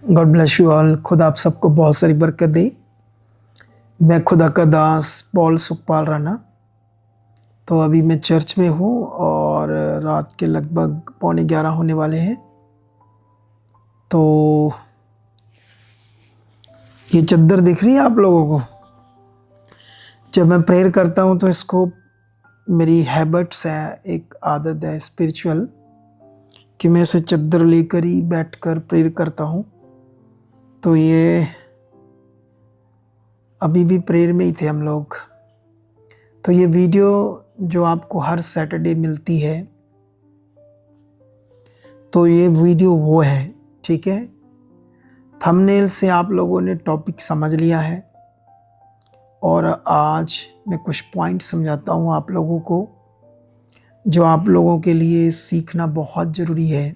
God bless you all. खुदा आप सबको बहुत सारी बरकत दे। मैं खुदा का दास पॉल सुखपाल राणा। तो अभी मैं चर्च में हूँ और रात के लगभग 11:15 होने वाले हैं। तो ये चद्दर दिख रही है आप लोगों को। जब मैं प्रेयर करता हूँ तो इसको मेरी हैबिट्स है, एक आदत है स्पिरिचुअल, कि मैं इसे चद्दर लेकर ही बैठकर प्रेयर करता हूँ। तो ये अभी भी प्रेयर में ही थे हम लोग। तो ये वीडियो जो आपको हर सैटरडे मिलती है, तो ये वीडियो वो है, ठीक है। थंबनेल से आप लोगों ने टॉपिक समझ लिया है और आज मैं कुछ पॉइंट समझाता हूँ आप लोगों को, जो आप लोगों के लिए सीखना बहुत ज़रूरी है।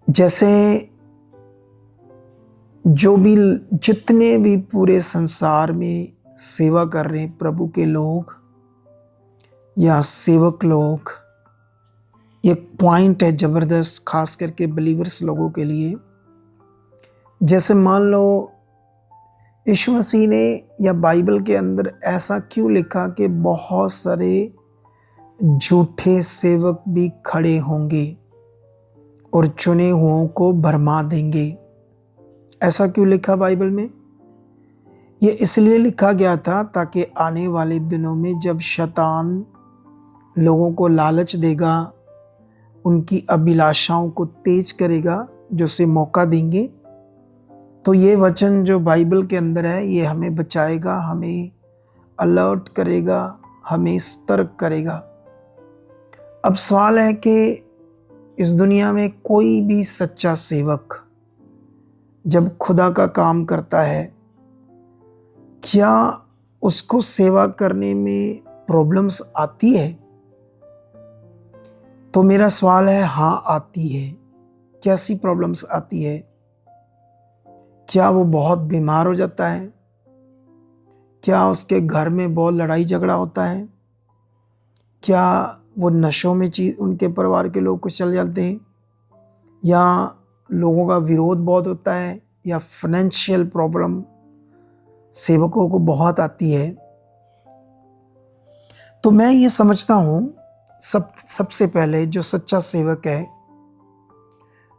जैसे जितने भी पूरे संसार में सेवा कर रहे हैं प्रभु के लोग या सेवक लोग, एक पॉइंट है ज़बरदस्त, खास करके बिलीवर्स लोगों के लिए। जैसे मान लो यीशु मसीह ने या बाइबल के अंदर ऐसा क्यों लिखा कि बहुत सारे झूठे सेवक भी खड़े होंगे और चुने हुओं को भरमा देंगे। ऐसा क्यों लिखा बाइबल में? ये इसलिए लिखा गया था ताकि आने वाले दिनों में जब शैतान लोगों को लालच देगा, उनकी अभिलाषाओं को तेज करेगा, जो उसे मौका देंगे, तो ये वचन जो बाइबल के अंदर है ये हमें बचाएगा, हमें अलर्ट करेगा, हमें सतर्क करेगा। अब सवाल है कि इस दुनिया में कोई भी सच्चा सेवक जब खुदा का काम करता है, क्या उसको सेवा करने में प्रॉब्लम्स आती है? तो मेरा सवाल है, हाँ आती है। कैसी प्रॉब्लम्स आती है? क्या वो बहुत बीमार हो जाता है? क्या उसके घर में बहुत लड़ाई झगड़ा होता है? क्या वो नशों में उनके परिवार के लोग कुछ चल जाते हैं? या लोगों का विरोध बहुत होता है? या फाइनेंशियल प्रॉब्लम सेवकों को बहुत आती है? तो मैं ये समझता हूँ सबसे पहले जो सच्चा सेवक है,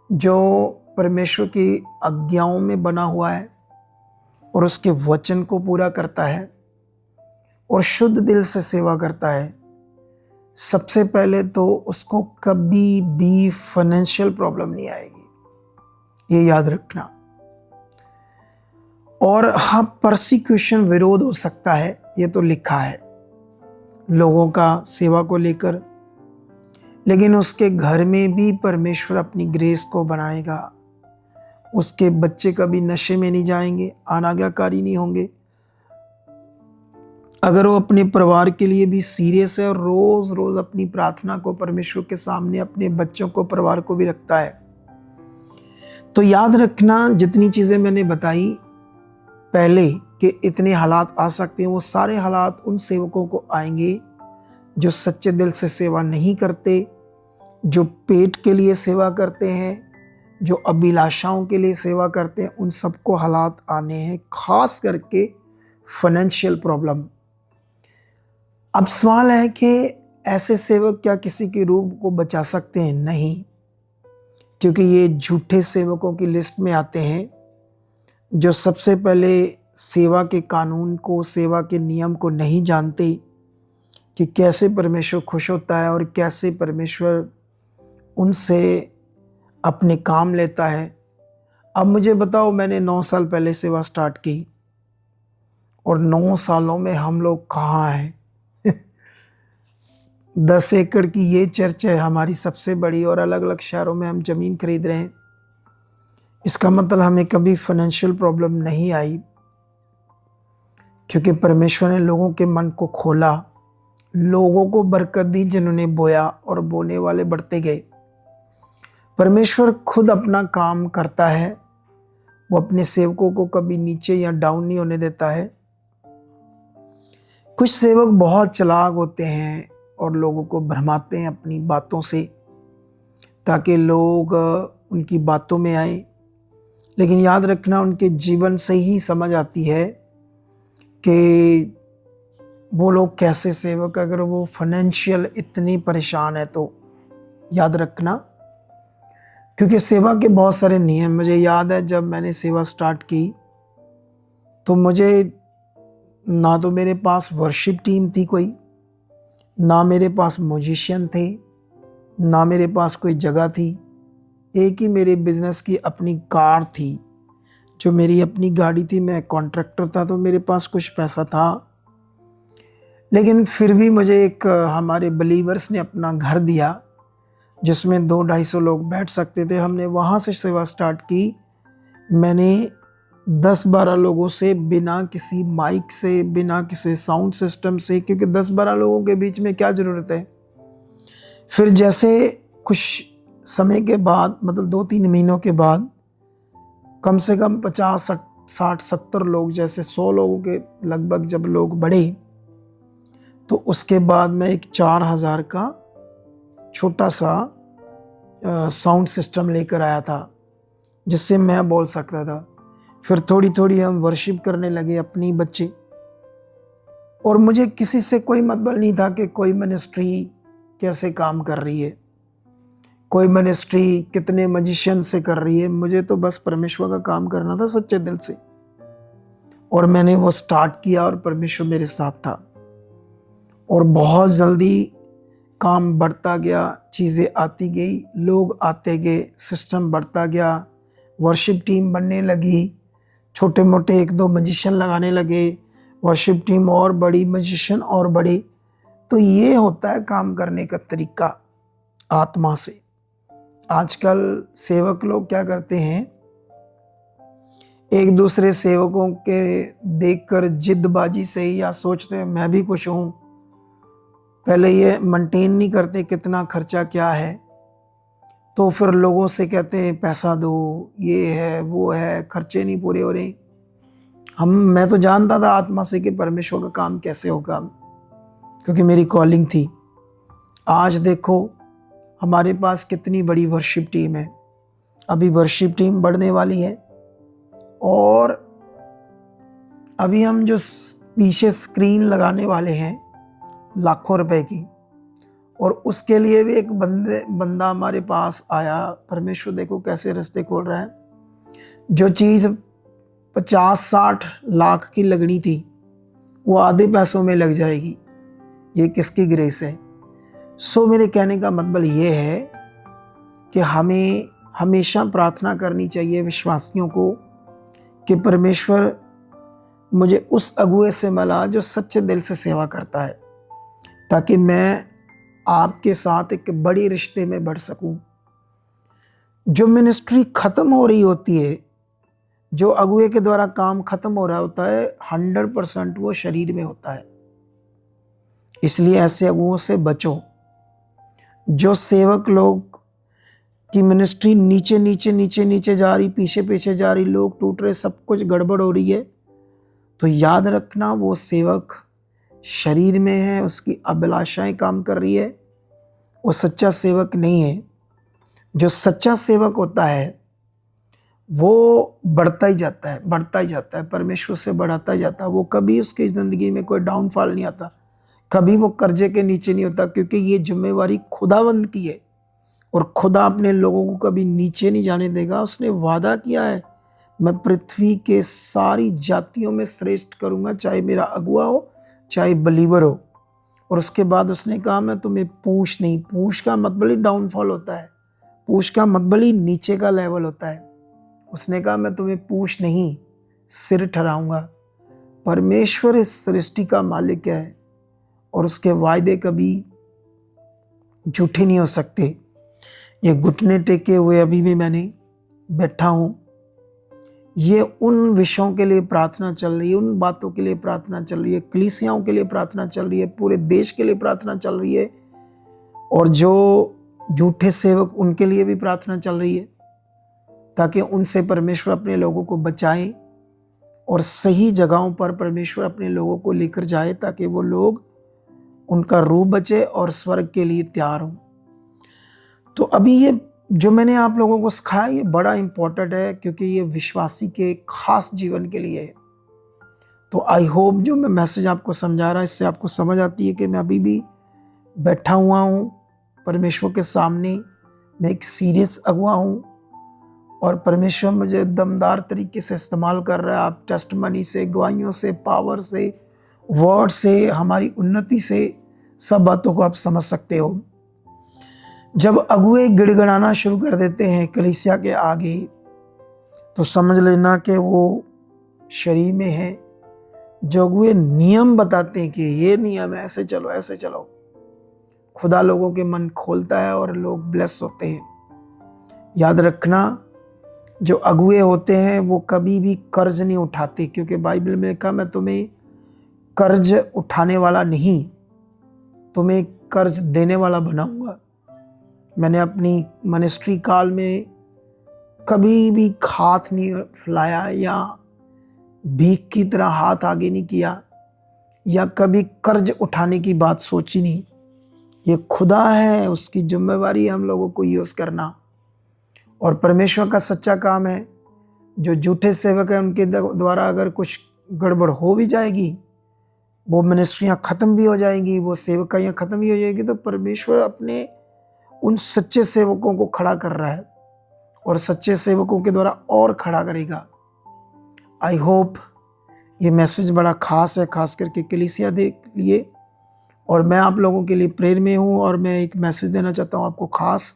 जो परमेश्वर की आज्ञाओं में बना हुआ है और उसके वचन को पूरा करता है और शुद्ध दिल से सेवा करता है, सबसे पहले तो उसको कभी भी फाइनेंशियल प्रॉब्लम नहीं आएगी, ये याद रखना। और हाँ, परसिक्यूशन, विरोध हो सकता है, ये तो लिखा है लोगों का सेवा को लेकर, लेकिन उसके घर में भी परमेश्वर अपनी ग्रेस को बनाएगा। उसके बच्चे कभी नशे में नहीं जाएंगे, अनाज्ञाकारी नहीं होंगे। अगर वो अपने परिवार के लिए भी सीरियस है और रोज रोज अपनी प्रार्थना को परमेश्वर के सामने अपने बच्चों को, परिवार को भी रखता है, तो याद रखना जितनी चीजें मैंने बताई पहले कि इतने हालात आ सकते हैं, वो सारे हालात उन सेवकों को आएंगे जो सच्चे दिल से सेवा नहीं करते, जो पेट के लिए सेवा करते हैं, जो अभिलाषाओं के लिए सेवा करते हैं। उन सबको हालात आने हैं, खास करके फाइनेंशियल प्रॉब्लम। अब सवाल है कि ऐसे सेवक क्या किसी की रूह को बचा सकते हैं? नहीं, क्योंकि ये झूठे सेवकों की लिस्ट में आते हैं, जो सबसे पहले सेवा के कानून को, सेवा के नियम को नहीं जानते कि कैसे परमेश्वर खुश होता है और कैसे परमेश्वर उनसे अपने काम लेता है। अब मुझे बताओ, मैंने 9 साल पहले सेवा स्टार्ट की और 9 सालों में हम लोग कहाँ हैं? 10 एकड़ की ये चर्च है हमारी सबसे बड़ी, और अलग अलग शहरों में हम ज़मीन खरीद रहे हैं। इसका मतलब हमें कभी फाइनेंशियल प्रॉब्लम नहीं आई, क्योंकि परमेश्वर ने लोगों के मन को खोला, लोगों को बरकत दी, जिन्होंने बोया और बोने वाले बढ़ते गए। परमेश्वर खुद अपना काम करता है, वो अपने सेवकों को कभी नीचे या डाउन नहीं होने देता है। कुछ सेवक बहुत चालाक होते हैं और लोगों को भरमाते हैं अपनी बातों से, ताकि लोग उनकी बातों में आए, लेकिन याद रखना उनके जीवन से ही समझ आती है कि वो लोग कैसे सेवक, अगर वो फाइनेंशियल इतनी परेशान है तो याद रखना, क्योंकि सेवा के बहुत सारे नियम। मुझे याद है जब मैंने सेवा स्टार्ट की तो मुझे ना तो मेरे पास वर्शिप टीम थी कोई, ना मेरे पास म्यूजिशियन थे, ना मेरे पास कोई जगह थी। एक ही मेरे बिजनेस की अपनी कार थी, जो मेरी अपनी गाड़ी थी। मैं कॉन्ट्रैक्टर था तो मेरे पास कुछ पैसा था, लेकिन फिर भी मुझे एक हमारे बिलीवर्स ने अपना घर दिया जिसमें 200-250 लोग बैठ सकते थे। हमने वहाँ से सेवा स्टार्ट की। मैंने 10-12 लोगों से, बिना किसी माइक से, बिना किसी साउंड सिस्टम से, क्योंकि 10-12 लोगों के बीच में क्या ज़रूरत है। फिर जैसे कुछ समय के बाद, मतलब 2-3 महीनों के बाद, कम से कम 50-60-70 लोग, जैसे 100 लोगों के लगभग जब लोग बढ़े, तो उसके बाद मैं एक 4000 का छोटा सा साउंड सिस्टम लेकर आया था जिससे मैं बोल सकता था। फिर थोड़ी थोड़ी हम वर्शिप करने लगे अपनी बच्चे, और मुझे किसी से कोई मतलब नहीं था कि कोई मिनिस्ट्री कैसे काम कर रही है, कोई मिनिस्ट्री कितने मैजिशियन से कर रही है। मुझे तो बस परमेश्वर का काम करना था सच्चे दिल से, और मैंने वो स्टार्ट किया और परमेश्वर मेरे साथ था, और बहुत जल्दी काम बढ़ता गया, चीज़ें आती गई, लोग आते गए, सिस्टम बढ़ता गया, वर्शिप टीम बनने लगी, छोटे मोटे 1-2 मैजिशियन लगाने लगे, वर्शिप टीम और बड़ी, मैजिशियन और बड़े। तो ये होता है काम करने का तरीका आत्मा से। आजकल सेवक लोग क्या करते हैं, एक दूसरे सेवकों के देखकर जिद्दबाजी से या सोचते हैं मैं भी कुछ हूँ, पहले ये मेंटेन नहीं करते कितना खर्चा क्या है, तो फिर लोगों से कहते हैं पैसा दो, ये है वो है, खर्चे नहीं पूरे हो रहे। मैं तो जानता था आत्मा से कि परमेश्वर का काम कैसे होगा, क्योंकि मेरी कॉलिंग थी। आज देखो हमारे पास कितनी बड़ी वर्शिप टीम है, अभी वर्शिप टीम बढ़ने वाली है, और अभी हम जो पीछे स्क्रीन लगाने वाले हैं लाखों रुपए की, और उसके लिए भी एक बंदा हमारे पास आया। परमेश्वर देखो कैसे रास्ते खोल रहा है। जो चीज़ 50-60 लाख की लगनी थी वो आधे पैसों में लग जाएगी। ये किसकी ग्रेस है। सो मेरे कहने का मतलब ये है कि हमें हमेशा प्रार्थना करनी चाहिए विश्वासियों को कि परमेश्वर मुझे उस अगुए से मिला जो सच्चे दिल से सेवा करता है, ताकि मैं आपके साथ एक बड़ी रिश्ते में बढ़ सकूं। जो मिनिस्ट्री खत्म हो रही होती है, जो अगुए के द्वारा काम खत्म हो रहा होता है, 100% वो शरीर में होता है। इसलिए ऐसे अगुओं से बचो। जो सेवक लोग की मिनिस्ट्री नीचे नीचे नीचे नीचे जा रही, पीछे पीछे जा रही, लोग टूट रहे, सब कुछ गड़बड़ हो रही है, तो याद रखना वो सेवक शरीर में है, उसकी अभिलाषाएं काम कर रही है, वो सच्चा सेवक नहीं है। जो सच्चा सेवक होता है वो बढ़ता ही जाता है, बढ़ता ही जाता है, परमेश्वर से बढ़ाता ही जाता है। वो कभी उसकी ज़िंदगी में कोई डाउनफॉल नहीं आता, कभी वो कर्जे के नीचे नहीं होता, क्योंकि ये जिम्मेवारी खुदावंद की है, और खुदा अपने लोगों को कभी नीचे नहीं जाने देगा। उसने वादा किया है, मैं पृथ्वी के सारी जातियों में श्रेष्ठ करूँगा, चाहे मेरा अगुआ हो चाहे बलीवर हो। और उसके बाद उसने कहा मैं तुम्हें पूछ नहीं, पूछ का मतलब ही डाउनफॉल होता है, पूछ का मतलब ही नीचे का लेवल होता है। उसने कहा मैं तुम्हें पूछ नहीं सिर ठहराऊंगा। परमेश्वर इस सृष्टि का मालिक है, और उसके वायदे कभी झूठे नहीं हो सकते। ये घुटने टेके हुए अभी भी मैंने बैठा हूँ, ये उन विषयों के लिए प्रार्थना चल रही है, उन बातों के लिए प्रार्थना चल रही है, कलीसियाओं के लिए प्रार्थना चल रही है, पूरे देश के लिए प्रार्थना चल रही है, और जो झूठे सेवक उनके लिए भी प्रार्थना चल रही है, ताकि उनसे परमेश्वर अपने लोगों को बचाए और सही जगहों पर परमेश्वर अपने लोगों को लेकर जाए, ताकि वो लोग उनका रूप बचे और स्वर्ग के लिए तैयार हों। तो अभी ये जो मैंने आप लोगों को सिखाया ये बड़ा इम्पोर्टेंट है, क्योंकि ये विश्वासी के खास जीवन के लिए है। तो आई होप जो मैं मैसेज आपको समझा रहा, इससे आपको समझ आती है कि मैं अभी भी बैठा हुआ हूँ परमेश्वर के सामने। मैं एक सीरियस अगुआ हूँ और परमेश्वर मुझे दमदार तरीके से इस्तेमाल कर रहा है। आप टेस्टमनी से, गवाहियों से, पावर से, वर्ड से, हमारी उन्नति से, सब बातों को आप समझ सकते हो। जब अगुए गिड़गिड़ाना शुरू कर देते हैं कलीसिया के आगे, तो समझ लेना कि वो शरीर में है। जो अगुए नियम बताते हैं कि ये नियम है, ऐसे चलो ऐसे चलो, खुदा लोगों के मन खोलता है और लोग ब्लेस होते हैं। याद रखना, जो अगुए होते हैं वो कभी भी कर्ज नहीं उठाते, क्योंकि बाइबल में लिखा, मैं तुम्हें कर्ज उठाने वाला नहीं, तुम्हें कर्ज देने वाला बनाऊंगा। मैंने अपनी मिनिस्ट्री काल में कभी भी हाथ नहीं फैलाया या भीख की तरह हाथ आगे नहीं किया या कभी कर्ज उठाने की बात सोची नहीं। ये खुदा है, उसकी जिम्मेवारी है हम लोगों को यूज़ करना। और परमेश्वर का सच्चा काम है, जो झूठे सेवक हैं उनके द्वारा अगर कुछ गड़बड़ हो भी जाएगी, वो मिनिस्ट्रियाँ ख़त्म भी हो जाएंगी, वो सेवकाइयाँ ख़त्म भी हो जाएगी, तो परमेश्वर अपने उन सच्चे सेवकों को खड़ा कर रहा है और सच्चे सेवकों के द्वारा और खड़ा करेगा। आई होप ये मैसेज बड़ा खास है, खास करके कलीसिया के लिए, और मैं आप लोगों के लिए प्रेयर में हूँ। और मैं एक मैसेज देना चाहता हूँ आपको खास।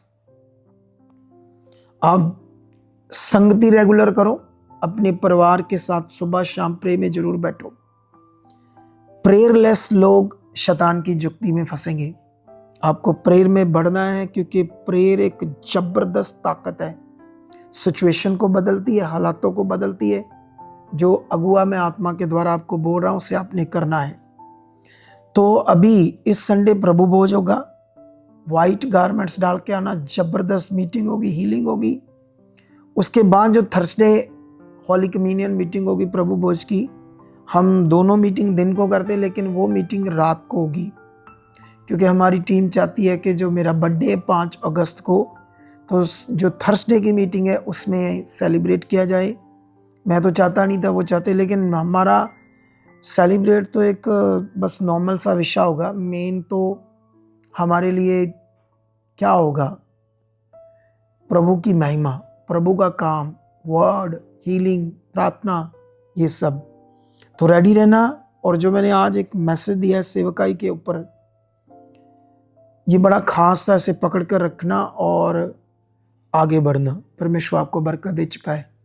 आप संगति रेगुलर करो, अपने परिवार के साथ सुबह शाम प्रेयर में जरूर बैठो। प्रेयरलेस लोग शैतान की जुक्ति में फंसेंगे। आपको प्रेयर में बढ़ना है, क्योंकि प्रेयर एक जबरदस्त ताकत है, सिचुएशन को बदलती है, हालातों को बदलती है। जो अगुआ मैं आत्मा के द्वारा आपको बोल रहा हूँ उसे आपने करना है। तो अभी इस संडे प्रभु भोज होगा, वाइट गारमेंट्स डाल के आना, जबरदस्त मीटिंग होगी, हीलिंग होगी। उसके बाद जो थर्सडे हॉली कम्युनियन मीटिंग होगी प्रभु भोज की, हम दोनों मीटिंग दिन को करते हैं, लेकिन वो मीटिंग रात को होगी, क्योंकि हमारी टीम चाहती है कि जो मेरा बर्थडे है 5 अगस्त को, तो जो थर्सडे की मीटिंग है उसमें सेलिब्रेट किया जाए। मैं तो चाहता नहीं था, वो चाहते, लेकिन हमारा सेलिब्रेट तो एक बस नॉर्मल सा विषय होगा। मेन तो हमारे लिए क्या होगा, प्रभु की महिमा, प्रभु का काम, वर्ड, हीलिंग, प्रार्थना, ये सब। तो रेडी रहना। और जो मैंने आज एक मैसेज दिया है सेवकाई के ऊपर, ये बड़ा खास है, इसे पकड़ कर रखना और आगे बढ़ना। परमेश्वर आपको बरकत दे चुका है।